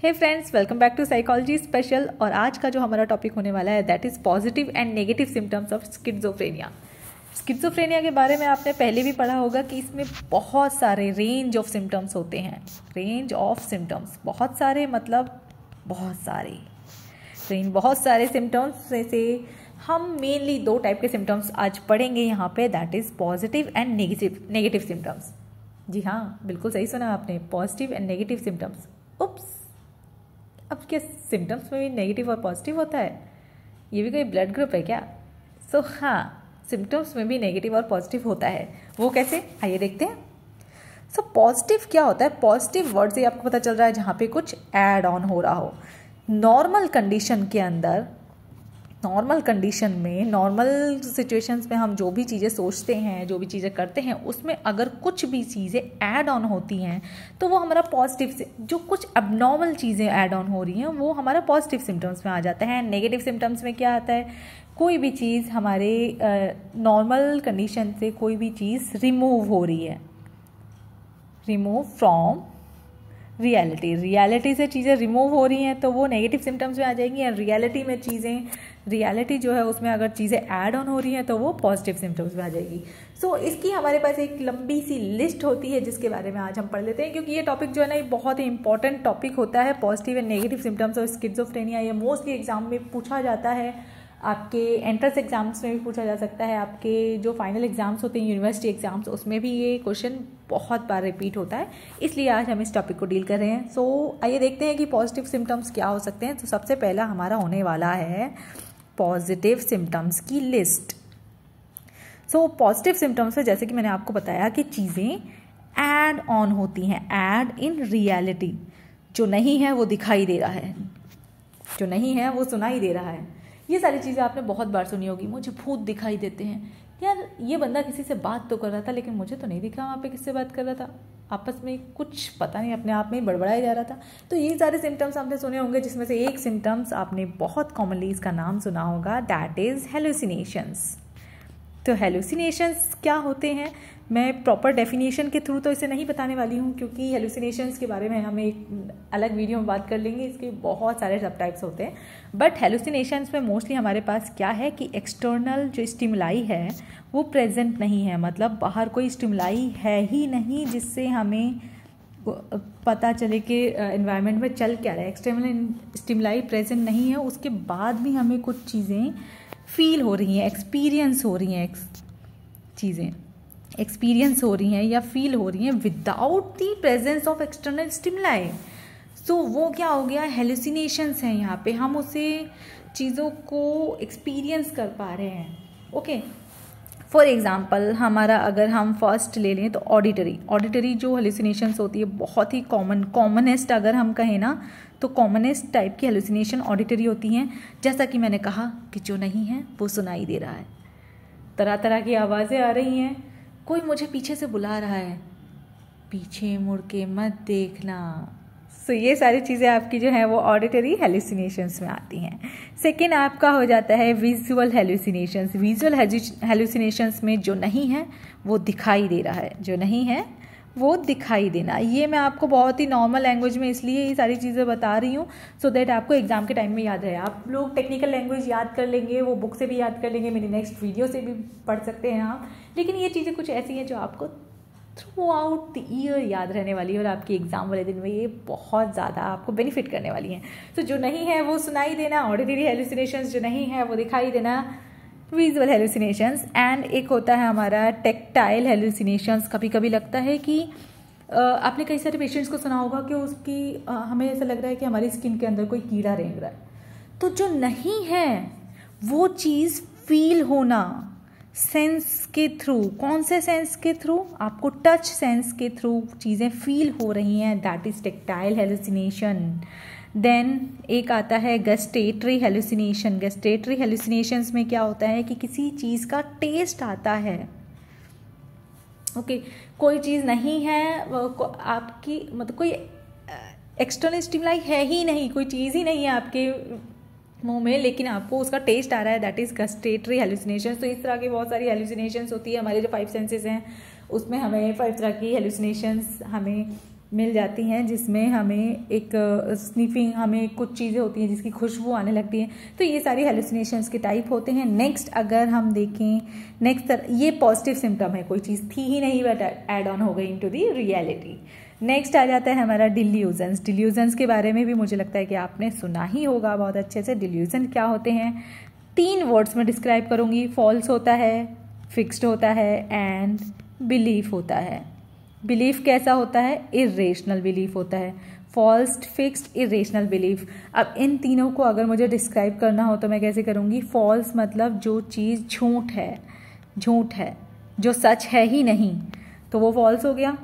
Hey friends, welcome back to psychology special. और आज का जो हमारा टॉपिक होने वाला है that is positive and negative symptoms of schizophrenia. Schizophrenia के बारे में आपने पहले भी पढ़ा होगा कि इसमें बहुत सारे रेंज ऑफ सिम्टम्स होते हैं। रेंज ऑफ सिम्टम्स बहुत सारे, मतलब बहुत सारे सिम्टम्स से हम मेनली दो टाइप के सिम्टम्स आज पढ़ेंगे यहाँ पे, that is positive and negative symptoms. जी हाँ, बिल्कुल सही सुना आपने, positive and negative symptoms. Oops, अब क्या सिम्टम्स में भी नेगेटिव और पॉजिटिव होता है? ये भी कोई ब्लड ग्रुप है क्या? हाँ, सिम्टम्स में भी नेगेटिव और पॉजिटिव होता है। वो कैसे, आइए देखते हैं। पॉजिटिव क्या होता है? पॉजिटिव वर्ड से आपको पता चल रहा है जहाँ पे कुछ ऐड ऑन हो रहा हो। नॉर्मल कंडीशन के अंदर, नॉर्मल कंडीशन में, नॉर्मल सिचुएशंस में हम जो भी चीज़ें सोचते हैं, जो भी चीज़ें करते हैं, उसमें अगर कुछ भी चीज़ें ऐड ऑन होती हैं तो वो हमारा पॉजिटिव से, जो कुछ अबनॉर्मल चीज़ें ऐड ऑन हो रही हैं वो हमारा पॉजिटिव सिम्टम्स में आ जाता है। नेगेटिव सिम्टम्स में क्या आता है? कोई भी चीज़ हमारे नॉर्मल कंडीशन से कोई भी चीज़ रिमूव हो रही है, रिमूव फ्रॉम रियलिटी से चीज़ें रिमूव हो रही हैं तो वो नेगेटिव सिम्टम्स में आ जाएंगी। और रियलिटी जो है उसमें अगर चीज़ें ऐड ऑन हो रही हैं तो वो पॉजिटिव सिम्टम्स में आ जाएगी। इसकी हमारे पास एक लंबी सी लिस्ट होती है जिसके बारे में आज हम पढ़ लेते हैं, क्योंकि ये टॉपिक जो है ना, ये बहुत ही इंपॉर्टेंट टॉपिक होता है। पॉजिटिव एंड नेगेटिव सिम्टम्स और स्किज़ोफ्रेनिया, ये मोस्टली एग्जाम में पूछा जाता है। आपके एंट्रेंस एग्जाम्स में भी पूछा जा सकता है, आपके जो फाइनल एग्जाम्स होते हैं, यूनिवर्सिटी एग्जाम्स, उसमें भी ये क्वेश्चन बहुत बार रिपीट होता है। इसलिए आज हम इस टॉपिक को डील कर रहे हैं। आइए देखते हैं कि पॉजिटिव सिम्टम्स क्या हो सकते हैं। सबसे पहला हमारा होने वाला है पॉजिटिव सिम्टम्स की लिस्ट। पॉजिटिव सिम्टम्स में जैसे कि मैंने आपको बताया कि चीज़ें ऐड ऑन होती हैं, ऐड इन रियलिटी। जो नहीं है वो दिखाई दे रहा है, जो नहीं है वो सुनाई दे रहा है। ये सारी चीज़ें आपने बहुत बार सुनी होगी। मुझे भूत दिखाई देते हैं, यार ये बंदा किसी से बात तो कर रहा था लेकिन मुझे तो नहीं दिखा वहाँ पे किससे बात कर रहा था, आपस में कुछ पता नहीं, अपने आप में ही बड़बड़ाया जा रहा था। तो ये सारे सिम्टम्स आपने सुने होंगे, जिसमें से एक सिम्टम्स आपने बहुत कॉमनली इसका नाम सुना होगा, दैट इज़ हेलुसिनेशंस। तो हेलुसिनेशंस क्या होते हैं, मैं प्रॉपर डेफिनेशन के थ्रू तो इसे नहीं बताने वाली हूँ, क्योंकि हेलुसिनेशंस के बारे में हम एक अलग वीडियो में बात कर लेंगे। इसके बहुत सारे सब टाइप्स होते हैं। बट हेलुसिनेशंस में मोस्टली हमारे पास क्या है कि एक्सटर्नल जो स्टिमुलाई है वो प्रेजेंट नहीं है, मतलब बाहर कोई स्टिमुलाई है ही नहीं जिससे हमें पता चले कि एनवायरनमेंट में चल क्या रहा है। एक्सटर्नल स्टिमुलाई प्रेजेंट नहीं है, उसके बाद भी हमें कुछ चीज़ें फील हो रही हैं, एक्सपीरियंस हो रही हैं, चीज़ें एक्सपीरियंस हो रही हैं या फील हो रही हैं without the presence of external stimuli. वो क्या हो गया, हेलुसिनेशंस हैं। यहाँ पे हम उसे चीज़ों को एक्सपीरियंस कर पा रहे हैं। ओके, फॉर एग्जाम्पल हमारा अगर हम फर्स्ट ले लें तो ऑडिटरी जो हेलुसिनेशंस होती है, बहुत ही कॉमनेस्ट अगर हम कहें ना, तो कॉमनेस्ट टाइप की हेलुसिनेशन ऑडिटरी होती हैं। जैसा कि मैंने कहा कि जो नहीं है वो सुनाई दे रहा है, तरह तरह की आवाज़ें आ रही हैं, कोई मुझे पीछे से बुला रहा है, पीछे मुड़ के मत देखना। ये सारी चीज़ें आपकी जो है वो ऑडिटरी हेलुसिनेशंस में आती हैं। सेकेंड आपका हो जाता है विजुअल हेलुसिनेशंस। विजुअल हेलुसिनेशंस में जो नहीं है वो दिखाई दे रहा है, जो नहीं है वो दिखाई देना। ये मैं आपको बहुत ही नॉर्मल लैंग्वेज में इसलिए ये सारी चीज़ें बता रही हूँ सो दैट आपको एग्जाम के टाइम में याद रहे। आप लोग टेक्निकल लैंग्वेज याद कर लेंगे, वो बुक से भी याद कर लेंगे, मेरी नेक्स्ट वीडियो से भी पढ़ सकते हैं आप, लेकिन ये चीज़ें कुछ ऐसी हैं जो आपको थ्रू आउट द ईयर याद रहने वाली है और आपकी एग्जाम वाले दिन में ये बहुत ज़्यादा आपको बेनिफिट करने वाली हैं। जो नहीं है वो सुनाई देना, ऑडिटरी हेलुसिनेशंस, जो नहीं है वो दिखाई देना, विजुअल हेलुसिनेशंस। एंड एक होता है हमारा टेक्टाइल हेलुसिनेशंस। कभी कभी लगता है कि आपने कई सारे पेशेंट्स को सुना होगा कि उसकी हमें ऐसा लग रहा है कि हमारी स्किन के अंदर कोई कीड़ा रेंग रहा है। तो जो नहीं है वो चीज़ फील होना सेंस के थ्रू, कौन से सेंस के थ्रू? आपको टच सेंस के थ्रू चीज़ें फील हो रही हैं, that is tactile hallucination. Then एक आता है गस्टेटरी हेलुसिनेशन। गस्टेटरी हेलुसिनेशंस में क्या होता है कि किसी चीज़ का टेस्ट आता है। ओके, कोई चीज़ नहीं है आपकी, मतलब कोई एक्सटर्नल स्टिमुलाई है ही नहीं, कोई चीज़ ही नहीं है आपके मुंह में, लेकिन आपको उसका टेस्ट आ रहा है, दैट इज गस्टेटरी हेलुसिनेशंस। तो इस तरह की बहुत सारी हेलुसिनेशंस होती है। हमारे जो 5 सेंसेस हैं उसमें हमें 5 तरह की हेलुसिनेशंस हमें मिल जाती हैं जिसमें हमें एक स्निफिंग, हमें कुछ चीज़ें होती हैं जिसकी खुशबू आने लगती है। तो ये सारी हेलुसिनेशंस के टाइप होते हैं। नेक्स्ट अगर हम देखें, ये पॉजिटिव सिम्टम है, कोई चीज़ थी ही नहीं बट एड ऑन हो गई इनटू द रियलिटी। नेक्स्ट आ जाता है हमारा डिल्यूजन्स। डिल्यूजन्स के बारे में भी मुझे लगता है कि आपने सुना ही होगा बहुत अच्छे से। डिल्यूजन क्या होते हैं, 3 वर्ड्स में डिस्क्राइब करूँगी। फॉल्स होता है, फिक्स्ड होता है एंड बिलीफ होता है। बिलीफ कैसा होता है, इरेशनल बिलीफ होता है। False, fixed, irrational belief. अब इन तीनों को अगर मुझे डिस्क्राइब करना हो तो मैं कैसे करूँगी। फॉल्स मतलब जो चीज़ झूठ है, जो सच है ही नहीं, तो वो फॉल्स हो गया।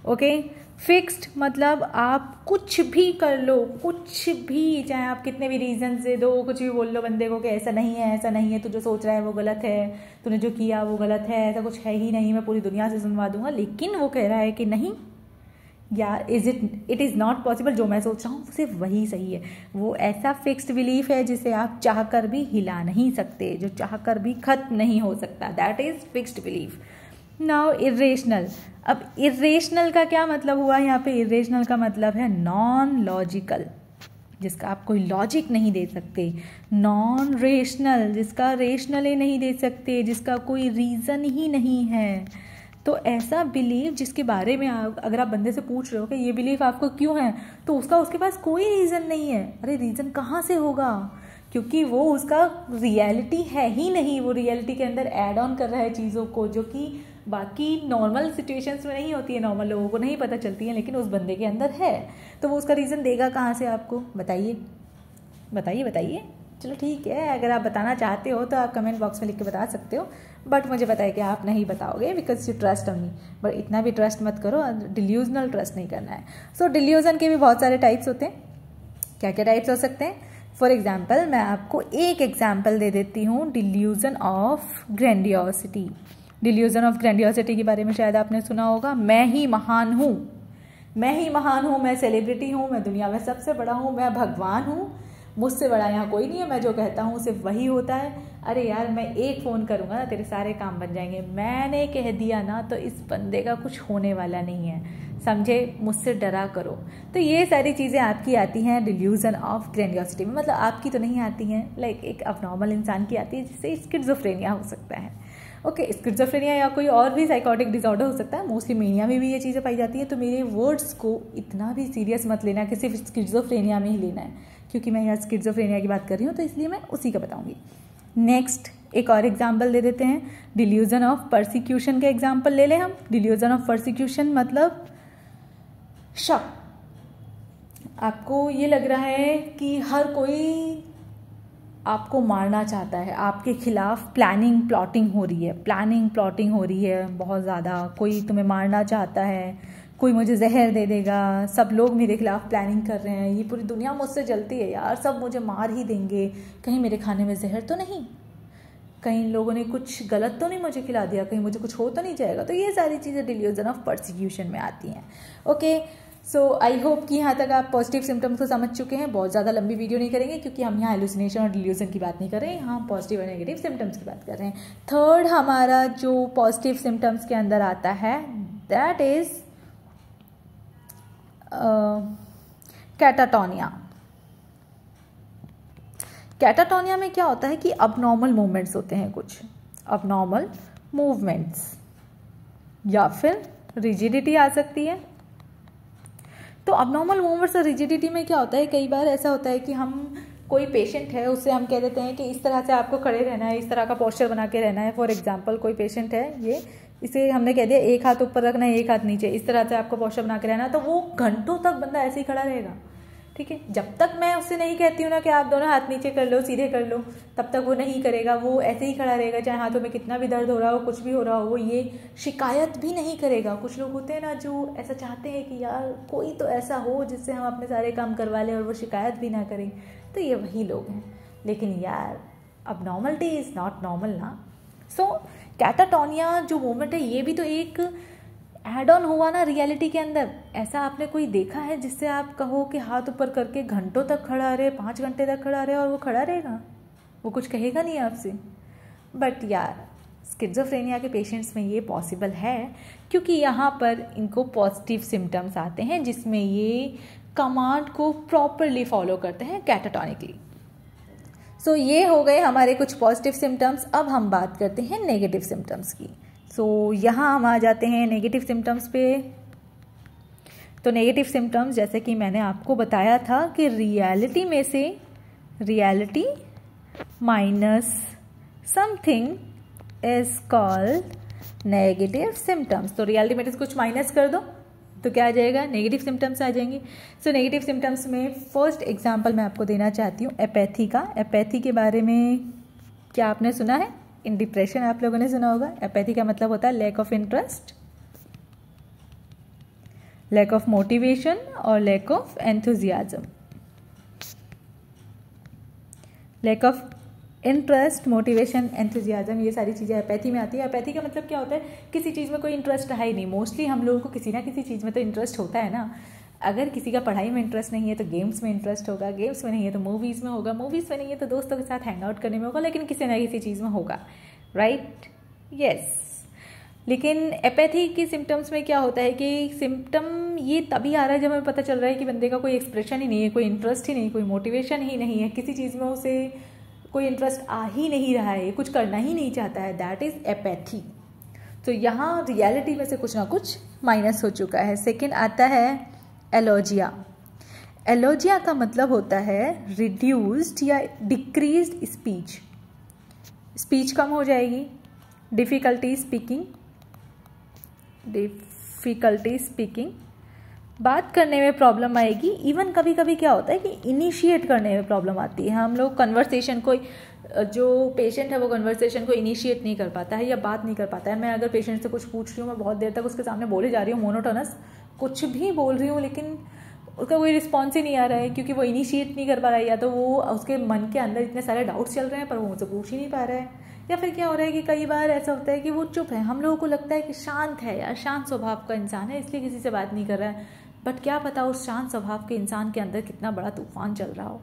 ओके। फिक्स्ड मतलब आप कुछ भी कर लो, कुछ भी, चाहे आप कितने भी रीजन दे दो, कुछ भी बोल लो बंदे को कि ऐसा नहीं है, तू जो सोच रहा है वो गलत है, तूने जो किया वो गलत है, ऐसा कुछ है ही नहीं, मैं पूरी दुनिया से सुनवा दूंगा। लेकिन वो कह रहा है कि नहीं यार, इट इज़ नॉट पॉसिबल, जो मैं सोच रहा हूँ सिर्फ वही सही है। वो ऐसा फिक्स्ड बिलीफ है जिसे आप चाह कर भी हिला नहीं सकते, जो चाह कर भी खत्म नहीं हो सकता। That is fixed belief. Now irrational. अब इरेशनल का क्या मतलब हुआ यहाँ पे। इरेशनल का मतलब है नॉन लॉजिकल, जिसका आप कोई लॉजिक नहीं दे सकते। नॉन रेशनल, जिसका रेशनल ही नहीं दे सकते, जिसका कोई रीज़न ही नहीं है। तो ऐसा बिलीफ जिसके बारे में अगर आप बंदे से पूछ रहे हो कि ये बिलीफ आपको क्यों है, तो उसके पास कोई रीज़न नहीं है। अरे रीज़न कहाँ से होगा, क्योंकि वो उसका रियलिटी है ही नहीं। वो रियलिटी के अंदर ऐड ऑन कर रहा है चीज़ों को, जो कि बाकी नॉर्मल सिचुएशंस में नहीं होती है, नॉर्मल लोगों को नहीं पता चलती है, लेकिन उस बंदे के अंदर है। तो वो उसका रीज़न देगा कहाँ से आपको, बताइए बताइए बताइए। चलो ठीक है, अगर आप बताना चाहते हो तो आप कमेंट बॉक्स में लिख के बता सकते हो, बट मुझे पता है कि आप नहीं बताओगे because you trust on me. But इतना भी ट्रस्ट मत करो, डिल्यूजनल ट्रस्ट नहीं करना है। सो डिल्यूजन के भी बहुत सारे टाइप्स होते हैं। क्या क्या टाइप्स हो सकते हैं, फॉर एग्जाम्पल मैं आपको एक एग्जाम्पल दे देती हूँ। Delusion of grandiosity. Delusion of grandiosity के बारे में शायद आपने सुना होगा। मैं ही महान हूँ, मैं सेलिब्रिटी हूँ, मैं दुनिया में सबसे बड़ा हूँ, मैं भगवान हूँ, मुझसे बड़ा यहाँ कोई नहीं है, मैं जो कहता हूँ सिर्फ वही होता है। अरे यार, मैं एक फ़ोन करूँगा ना तेरे सारे काम बन जाएंगे, मैंने कह दिया ना तो इस बंदे का कुछ होने वाला नहीं है, समझे, मुझसे डरा करो। तो ये सारी चीज़ें आपकी आती हैं डिल्यूजन ऑफ ग्रैंडियोसिटी में। मतलब आपकी तो नहीं आती हैं, लाइक एक अबनॉर्मल इंसान की आती है, जिससे स्किज़ोफ्रेनिया हो सकता है। ओके, स्किज़ोफ्रेनिया या कोई और भी साइकोटिक डिसऑर्डर हो सकता है। मोस्टली मेनिया में भी ये चीज़ें पाई जाती हैं। तो मेरे वर्ड्स को इतना भी सीरियस मत लेना कि सिर्फ स्किज़ोफ्रेनिया में ही लेना है, क्योंकि मैं यहाँ स्किज़ोफ्रेनिया की बात कर रही हूँ, तो इसलिए मैं उसी का बताऊँगी। नेक्स्ट एक और एग्जाम्पल दे देते हैं, डिल्यूजन ऑफ परसिक्यूशन का एग्जाम्पल ले लें हम। डिल्यूजन ऑफ परसिक्यूशन मतलब शक। आपको ये लग रहा है कि हर कोई आपको मारना चाहता है, आपके खिलाफ प्लानिंग प्लॉटिंग हो रही है बहुत ज़्यादा। कोई तुम्हें मारना चाहता है, कोई मुझे जहर दे देगा, सब लोग मेरे खिलाफ प्लानिंग कर रहे हैं, ये पूरी दुनिया मुझसे जलती है यार, सब मुझे मार ही देंगे, कहीं मेरे खाने में जहर तो नहीं, कहीं लोगों ने कुछ गलत तो नहीं मुझे खिला दिया, कहीं मुझे कुछ हो तो नहीं जाएगा। तो ये सारी चीज़ें डिल्यूजन ऑफ परसिक्यूशन में आती हैं। ओके, सो आई होप कि यहाँ तक आप पॉजिटिव सिम्टम्स को समझ चुके हैं। बहुत ज़्यादा लंबी वीडियो नहीं करेंगे क्योंकि हम यहाँ हेलुसिनेशन और डिल्यूजन की बात नहीं कर रहे हैं, यहाँ पॉजिटिव और नेगेटिव सिम्टम्स की बात कर रहे हैं। थर्ड हमारा जो पॉजिटिव सिम्टम्स के अंदर आता है दैट इज कैटाटोनिया। कैटाटोनिया में क्या होता है कि अबनॉर्मल मूवमेंट्स होते हैं, कुछ अबनॉर्मल मूवमेंट्स या फिर रिजिडिटी आ सकती है। तो अबनॉर्मल मूवमेंट्स और रिजिडिटी में क्या होता है, कई बार ऐसा होता है कि हम कोई पेशेंट है उससे हम कह देते हैं कि इस तरह से आपको खड़े रहना है, इस तरह का पोस्चर बना के रहना है। फॉर एग्जांपल कोई पेशेंट है, इसे हमने कह दिया एक हाथ ऊपर रखना है, एक हाथ नीचे, इस तरह से आपको पोस्चर बना के रहना है, तो वो घंटों तक बंदा ऐसे ही खड़ा रहेगा। ठीक है, जब तक मैं उससे नहीं कहती हूँ ना कि आप दोनों हाथ नीचे कर लो, सीधे कर लो, तब तक वो नहीं करेगा, वो ऐसे ही खड़ा रहेगा, चाहे हाथों में कितना भी दर्द हो रहा हो, कुछ भी हो रहा हो, वो ये शिकायत भी नहीं करेगा। कुछ लोग होते हैं ना जो ऐसा चाहते हैं कि यार कोई तो ऐसा हो जिससे हम अपने सारे काम करवा लें और वो शिकायत भी ना करें, तो ये वही लोग हैं। लेकिन यार अबनॉर्मलिटी इज़ नॉट नॉर्मल ना। सो कैटाटोनिया जो मोमेंट है ये भी तो एक एड ऑन हुआ ना रियलिटी के अंदर। ऐसा आपने कोई देखा है जिससे आप कहो कि हाथ ऊपर करके घंटों तक खड़ा रहे, 5 घंटे तक खड़ा रहे और वो खड़ा रहेगा, वो कुछ कहेगा नहीं आपसे। बट यार स्किज़ोफ्रेनिया के पेशेंट्स में ये पॉसिबल है क्योंकि यहाँ पर इनको पॉजिटिव सिम्टम्स आते हैं जिसमें ये कमांड को प्रॉपरली फॉलो करते हैं कैटाटोनिकली। सो ये हो गए हमारे कुछ पॉजिटिव सिम्टम्स। अब हम बात करते हैं नेगेटिव सिम्टम्स की। सो यहाँ हम आ जाते हैं नेगेटिव सिम्टम्स पे। तो नेगेटिव सिम्टम्स जैसे कि मैंने आपको बताया था कि रियलिटी में से reality minus something is called negative symptoms. तो रियलिटी में से कुछ माइनस कर दो तो क्या आ जाएगा, नेगेटिव सिम्टम्स आ जाएंगे। सो नेगेटिव सिम्टम्स में फर्स्ट एग्जांपल मैं आपको देना चाहती हूँ एपैथी का। एपैथी के बारे में क्या आपने सुना है? इन डिप्रेशन आप लोगों ने सुना होगा। एपैथी का मतलब होता है lack of interest, lack of motivation और lack of enthusiasm. Lack of interest, motivation, enthusiasm, ये सारी चीज़ें एपैथी में आती है। एपैथी का मतलब क्या होता है? किसी चीज़ में कोई इंटरेस्ट है ही नहीं। मोस्टली हम लोगों को किसी ना किसी चीज़ में तो इंटरेस्ट होता है ना। अगर किसी का पढ़ाई में इंटरेस्ट नहीं है तो गेम्स में इंटरेस्ट होगा, गेम्स में नहीं है तो मूवीज़ में होगा, मूवीज़ में नहीं है तो दोस्तों के साथ हैंग आउट करने में होगा, लेकिन किसी ना किसी चीज़ में होगा, राइट? यस। लेकिन एपैथी की सिम्टम्स में क्या होता है कि सिम्टम ये तभी आ रहा है जब हमें पता चल रहा है कि बंदे का कोई एक्सप्रेशन ही नहीं है, कोई इंटरेस्ट ही नहीं, कोई मोटिवेशन ही नहीं है, किसी चीज़ में उसे कोई इंटरेस्ट आ ही नहीं रहा है, कुछ करना ही नहीं चाहता है, दैट इज एपैथी। तो यहाँ रियलिटी में से कुछ ना कुछ माइनस हो चुका है। सेकंड आता है एलोजिया। एलोजिया का मतलब होता है रिड्यूस्ड या डिक्रीज्ड स्पीच। स्पीच कम हो जाएगी, डिफ़िकल्टी स्पीकिंग, बात करने में प्रॉब्लम आएगी। इवन कभी कभी क्या होता है कि इनिशिएट करने में प्रॉब्लम आती है। हम लोग कन्वर्सेशन को, जो पेशेंट है वो कन्वर्सेशन को इनिशिएट नहीं कर पाता है या बात नहीं कर पाता है। मैं अगर पेशेंट से कुछ पूछ रही हूँ, मैं बहुत देर तक उसके सामने बोले जा रही हूँ, मोनोटोनस कुछ भी बोल रही हूँ, लेकिन उसका कोई रिस्पॉन्स ही नहीं आ रहा है क्योंकि वो इनिशिएट नहीं कर पा रहा है, या तो वो उसके मन के अंदर इतने सारे डाउट्स चल रहे हैं पर वो मुझसे पूछ ही नहीं पा रहा है। या फिर क्या हो रहा है कि कई बार ऐसा होता है कि वो चुप है, हम लोगों को लगता है कि शांत है यार, शांत स्वभाव का इंसान है इसलिए किसी से बात नहीं कर रहा है, बट क्या पता उस शांत स्वभाव के इंसान के अंदर कितना बड़ा तूफान चल रहा हो।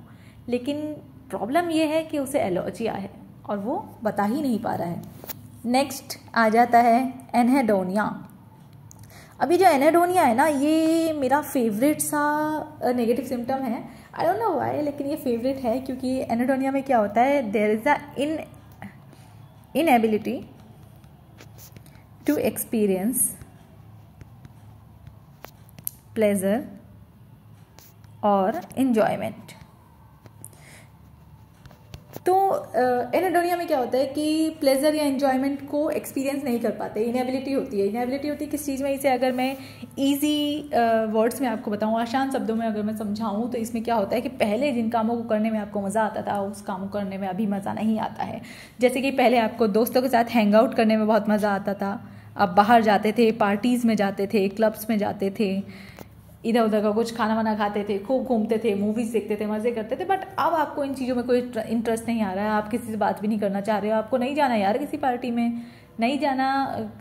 लेकिन प्रॉब्लम ये है कि उसे एलोजिया है और वो बता ही नहीं पा रहा है। नेक्स्ट आ जाता है एनहेडोनिया। अभी जो एनहेडोनिया है ना, ये मेरा फेवरेट सा नेगेटिव सिम्टम है। आई डोंट नो व्हाई, लेकिन ये फेवरेट है क्योंकि एनहेडोनिया में क्या होता है, there is a inability to experience pleasure और enjoyment। तो एनहेडोनिया में क्या होता है कि प्लेजर या एन्जॉयमेंट को एक्सपीरियंस नहीं कर पाते, इनएबिलिटी होती है। इनएबिलिटी होती है किस चीज़ में? इसे अगर मैं इजी वर्ड्स में आपको बताऊँ, आसान शब्दों में अगर मैं समझाऊँ, तो इसमें क्या होता है कि पहले जिन कामों को करने में आपको मज़ा आता था उस काम को करने में अभी मज़ा नहीं आता है। जैसे कि पहले आपको दोस्तों के साथ हैंग आउट करने में बहुत मज़ा आता था, आप बाहर जाते थे, पार्टीज़ में जाते थे, क्लब्स में जाते थे, इधर उधर का कुछ खाना वाना खाते थे, खूब घूमते थे, मूवीज़ देखते थे, मज़े करते थे। बट अब आपको इन चीज़ों में कोई इंटरेस्ट नहीं आ रहा है, आप किसी से बात भी नहीं करना चाह रहे हो, आपको नहीं जाना यार किसी पार्टी में, नहीं जाना,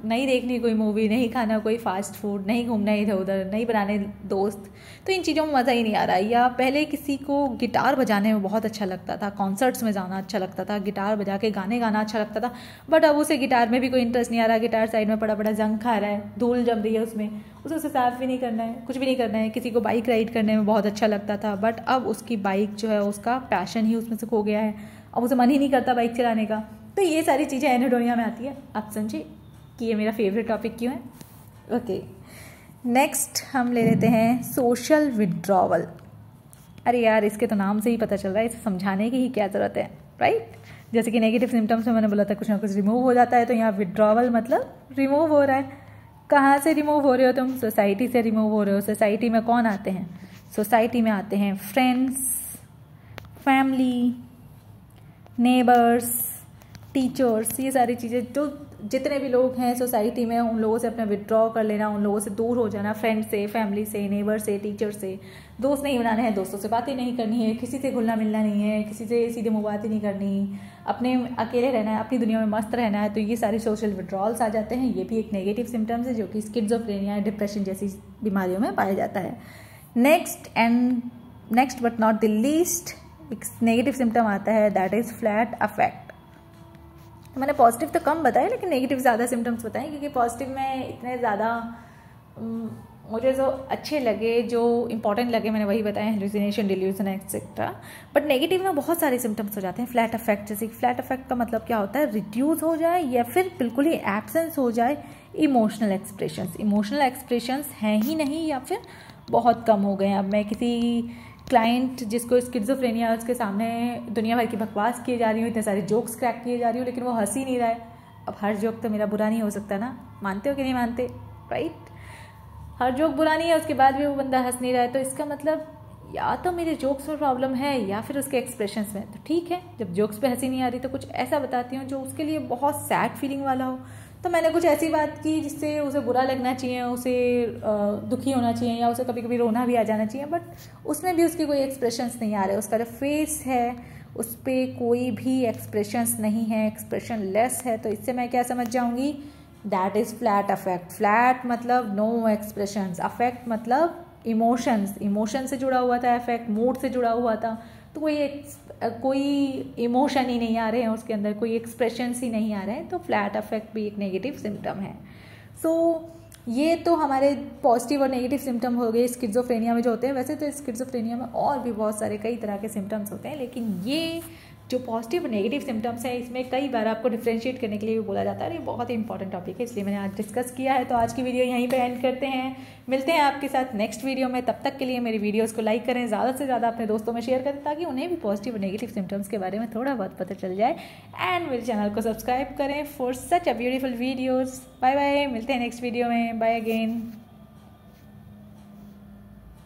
नहीं देखनी कोई मूवी, नहीं खाना कोई फास्ट फूड, नहीं घूमना इधर उधर, नहीं बनाने दोस्त, तो इन चीज़ों में मज़ा ही नहीं आ रहा है। या पहले किसी को गिटार बजाने में बहुत अच्छा लगता था, कॉन्सर्ट्स में जाना अच्छा लगता था, गिटार बजा के गाने गाना अच्छा लगता था, बट अब उसे गिटार में भी कोई इंटरेस्ट नहीं आ रहा, गिटार साइड में पड़ा पड़ा जंग खा रहा है, धूल जम रही है उसमें, उसे साफ भी नहीं करना है, कुछ भी नहीं करना है। किसी को बाइक राइड करने में बहुत अच्छा लगता था, बट अब उसकी बाइक जो है उसका पैशन ही उसमें से खो गया है, अब उसे मन ही नहीं करता बाइक चलाने का। तो ये सारी चीज़ें एनहेडोनिया में आती है। आप समझे कि ये मेरा फेवरेट टॉपिक क्यों है। ओके, नेक्स्ट हम ले लेते हैं सोशल विड्रॉवल। अरे यार, इसके तो नाम से ही पता चल रहा है, इसे समझाने की ही क्या ज़रूरत है, राइट? जैसे कि नेगेटिव सिम्टम्स में मैंने बोला था कुछ ना कुछ रिमूव हो जाता है, तो यहाँ विड्रॉवल मतलब रिमूव हो रहा है। कहाँ से रिमूव हो रहे हो तुम? सोसाइटी से रिमूव हो रहे हो। सोसाइटी में कौन आते हैं? सोसाइटी में आते हैं फ्रेंड्स, फैमिली, नेबर्स, टीचर्स, ये सारी चीज़ें। तो जितने भी लोग हैं सोसाइटी में उन लोगों से अपना विड्रॉ कर लेना, उन लोगों से दूर हो जाना, फ्रेंड से, फैमिली से, नेबर से, टीचर से। दोस्त नहीं बनाने हैं, दोस्तों से बातें नहीं करनी है, किसी से घुलना मिलना नहीं है, किसी से सीधे मुँह बातें नहीं करनी, अपने अकेले रहना है, अपनी दुनिया में मस्त रहना है। तो ये सारे सोशल विड्रॉल्स आ जाते हैं। ये भी एक नेगेटिव सिम्टम्स है जो कि स्किज़ोफ्रेनिया, डिप्रेशन जैसी बीमारियों में पाया जाता है। Next but not the least एक नेगेटिव सिम्टम आता है, दैट इज फ्लैट अफेक्ट। मैंने पॉजिटिव तो कम बताया लेकिन नेगेटिव ज़्यादा सिम्टम्स बताए, क्योंकि पॉजिटिव में इतने ज़्यादा मुझे जो अच्छे लगे, जो इंपॉर्टेंट लगे, मैंने वही बताया, hallucination, delusion etcetera. But negative में बहुत सारे सिम्टम्स हो जाते हैं। फ्लैट अफेक्ट, जैसे फ्लैट अफेक्ट का मतलब क्या होता है, रिड्यूस हो जाए या फिर बिल्कुल ही एब्सेंस हो जाए इमोशनल एक्सप्रेशंस। इमोशनल एक्सप्रेशंस हैं ही नहीं या फिर बहुत कम हो गए। अब मैं किसी क्लाइंट जिसको स्किज़ोफ्रेनिया है उसके सामने दुनिया भर की बकवास किए जा रही हूँ, इतने सारे जोक्स क्रैक किए जा रही हूँ, लेकिन वो हंस ही नहीं रहा है। अब हर जोक तो मेरा बुरा नहीं हो सकता ना, मानते हो कि नहीं मानते, राइट? हर जोक बुरा नहीं है, उसके बाद भी वो बंदा हंस नहीं रहा है, तो इसका मतलब या तो मेरे जोक्स में प्रॉब्लम है या फिर उसके एक्सप्रेशंस में। तो ठीक है, जब जोक्स पे हंसी नहीं आ रही तो कुछ ऐसा बताती हूँ जो उसके लिए बहुत सैड फीलिंग वाला हो। तो मैंने कुछ ऐसी बात की जिससे उसे बुरा लगना चाहिए, उसे दुखी होना चाहिए, या उसे कभी कभी रोना भी आ जाना चाहिए, बट उसमें भी उसके कोई एक्सप्रेशंस नहीं आ रहे। उसका जो फेस है उस पर कोई भी एक्सप्रेशंस नहीं है, एक्सप्रेशन लेस है। तो इससे मैं क्या समझ जाऊँगी, that is flat affect. Flat मतलब नो एक्सप्रेशंस, अफेक्ट मतलब इमोशंस, इमोशन से जुड़ा हुआ था, अफेक्ट मूड से जुड़ा हुआ था। तो कोई इमोशन ही नहीं आ रहे हैं उसके अंदर, कोई एक्सप्रेशंस ही नहीं आ रहे हैं, तो फ्लैट अफेक्ट भी एक नेगेटिव सिम्टम है। सो ये तो हमारे पॉजिटिव और नेगेटिव सिम्टम हो गए स्किज़ोफ्रेनिया में जो होते हैं। वैसे तो स्किज़ोफ्रेनिया में और भी बहुत सारे कई तरह के सिम्टम्स होते हैं, लेकिन ये जो पॉजिटिव और नेगेटिव सिम्टम्स हैं इसमें कई बार आपको डिफ्रेंशिएट करने के लिए भी बोला जाता है। ये बहुत ही इंपॉर्टेंट टॉपिक है, इसलिए मैंने आज डिस्कस किया है। तो आज की वीडियो यहीं पे एंड करते हैं, मिलते हैं आपके साथ नेक्स्ट वीडियो में। तब तक के लिए मेरी वीडियोस को लाइक करें, ज़्यादा से ज़्यादा अपने दोस्तों में शेयर करें, ताकि उन्हें भी पॉजिटिव और नेगेटिव सिम्टम्स के बारे में थोड़ा बहुत पता चल जाए। एंड मेरे चैनल को सब्सक्राइब करें for such a beautiful videos. Bye bye, मिलते हैं नेक्स्ट वीडियो में, बाय अगेन।